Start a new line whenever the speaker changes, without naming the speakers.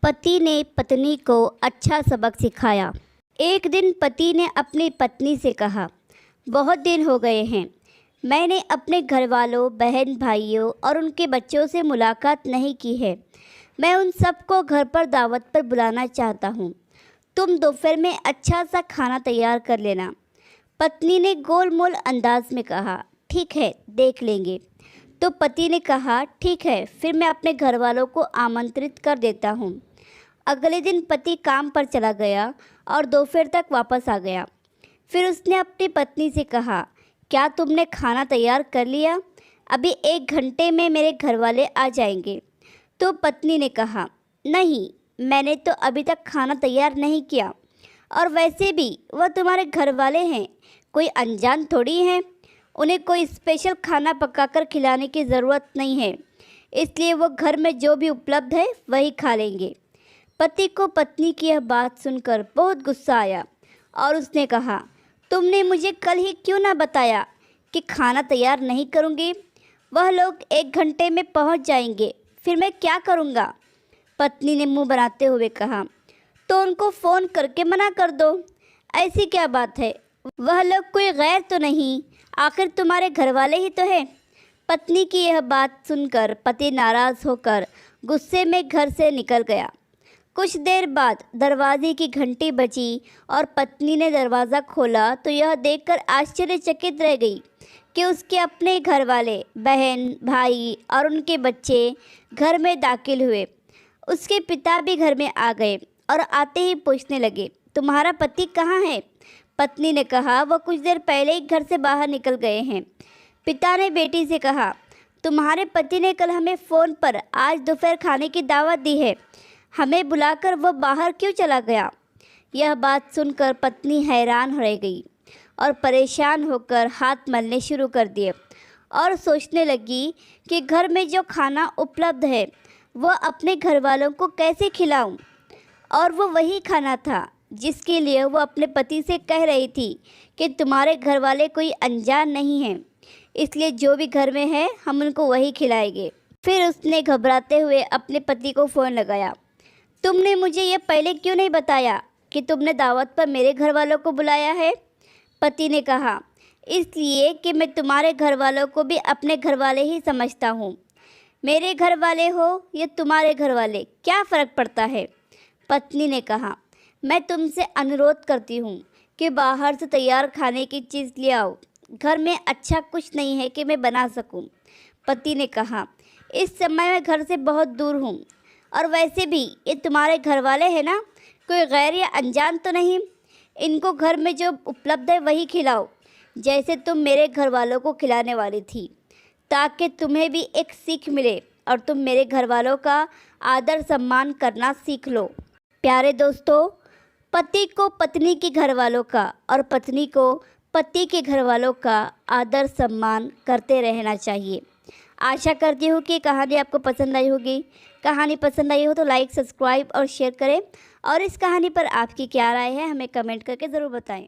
पति ने पत्नी को अच्छा सबक सिखाया। एक दिन पति ने अपनी पत्नी से कहा, बहुत दिन हो गए हैं, मैंने अपने घर वालों, बहन भाइयों और उनके बच्चों से मुलाकात नहीं की है। मैं उन सबको घर पर दावत पर बुलाना चाहता हूँ। तुम दोपहर में अच्छा सा खाना तैयार कर लेना। पत्नी ने गोलमोल अंदाज में कहा, ठीक है, देख लेंगे। तो पति ने कहा, ठीक है, फिर मैं अपने घर वालों को आमंत्रित कर देता हूँ। अगले दिन पति काम पर चला गया और दोपहर तक वापस आ गया। फिर उसने अपनी पत्नी से कहा, क्या तुमने खाना तैयार कर लिया? अभी 1 घंटे में मेरे घर वाले आ जाएंगे। तो पत्नी ने कहा, नहीं, मैंने तो अभी तक खाना तैयार नहीं किया, और वैसे भी वह तुम्हारे घर वाले हैं, कोई अनजान थोड़ी हैं। उन्हें कोई स्पेशल खाना पकाकर खिलाने की ज़रूरत नहीं है, इसलिए वो घर में जो भी उपलब्ध है वही खा लेंगे। पति को पत्नी की यह बात सुनकर बहुत गुस्सा आया और उसने कहा, तुमने मुझे कल ही क्यों ना बताया कि खाना तैयार नहीं करूँगी? वह लोग 1 घंटे में पहुँच जाएंगे, फिर मैं क्या करूँगा? पत्नी ने मुंह बनाते हुए कहा, तो उनको फ़ोन करके मना कर दो। ऐसी क्या बात है, वह लोग कोई गैर तो नहीं, आखिर तुम्हारे घर वाले ही तो हैं। पत्नी की यह बात सुनकर पति नाराज़ होकर गुस्से में घर से निकल गया। कुछ देर बाद दरवाजे की घंटी बजी और पत्नी ने दरवाज़ा खोला तो यह देखकर आश्चर्यचकित रह गई कि उसके अपने घर वाले, बहन, भाई और उनके बच्चे घर में दाखिल हुए। उसके पिता भी घर में आ गए और आते ही पूछने लगे, तुम्हारा पति कहाँ है? पत्नी ने कहा, वह कुछ देर पहले ही घर से बाहर निकल गए हैं। पिता ने बेटी से कहा, तुम्हारे पति ने कल हमें फ़ोन पर आज दोपहर खाने की दावत दी है, हमें बुलाकर वह बाहर क्यों चला गया? यह बात सुनकर पत्नी हैरान रह गई और परेशान होकर हाथ मलने शुरू कर दिए और सोचने लगी कि घर में जो खाना उपलब्ध है वह अपने घर वालों को कैसे खिलाऊं? और वो वही खाना था जिसके लिए वो अपने पति से कह रही थी कि तुम्हारे घर वाले कोई अनजान नहीं हैं, इसलिए जो भी घर में है हम उनको वही खिलाएंगे। फिर उसने घबराते हुए अपने पति को फ़ोन लगाया, तुमने मुझे ये पहले क्यों नहीं बताया कि तुमने दावत पर मेरे घर वालों को बुलाया है? पति ने कहा, इसलिए कि मैं तुम्हारे घर वालों को भी अपने घर वाले ही समझता हूँ। मेरे घर वाले हो या तुम्हारे घर वाले, क्या फ़र्क पड़ता है? पत्नी ने कहा, मैं तुमसे अनुरोध करती हूँ कि बाहर से तैयार खाने की चीज़ ले आओ, घर में अच्छा कुछ नहीं है कि मैं बना सकूँ। पति ने कहा, इस समय मैं घर से बहुत दूर हूँ, और वैसे भी ये तुम्हारे घर वाले हैं ना, कोई गैर या अनजान तो नहीं। इनको घर में जो उपलब्ध है वही खिलाओ, जैसे तुम मेरे घर वालों को खिलाने वाली थी, ताकि तुम्हें भी एक सीख मिले और तुम मेरे घर वालों का आदर सम्मान करना सीख लो। प्यारे दोस्तों, पति को पत्नी के घर वालों का और पत्नी को पति के घर वालों का आदर सम्मान करते रहना चाहिए। आशा करती हूँ कि कहानी आपको पसंद आई होगी। कहानी पसंद आई हो तो लाइक, सब्सक्राइब और शेयर करें, और इस कहानी पर आपकी क्या राय है हमें कमेंट करके ज़रूर बताएं।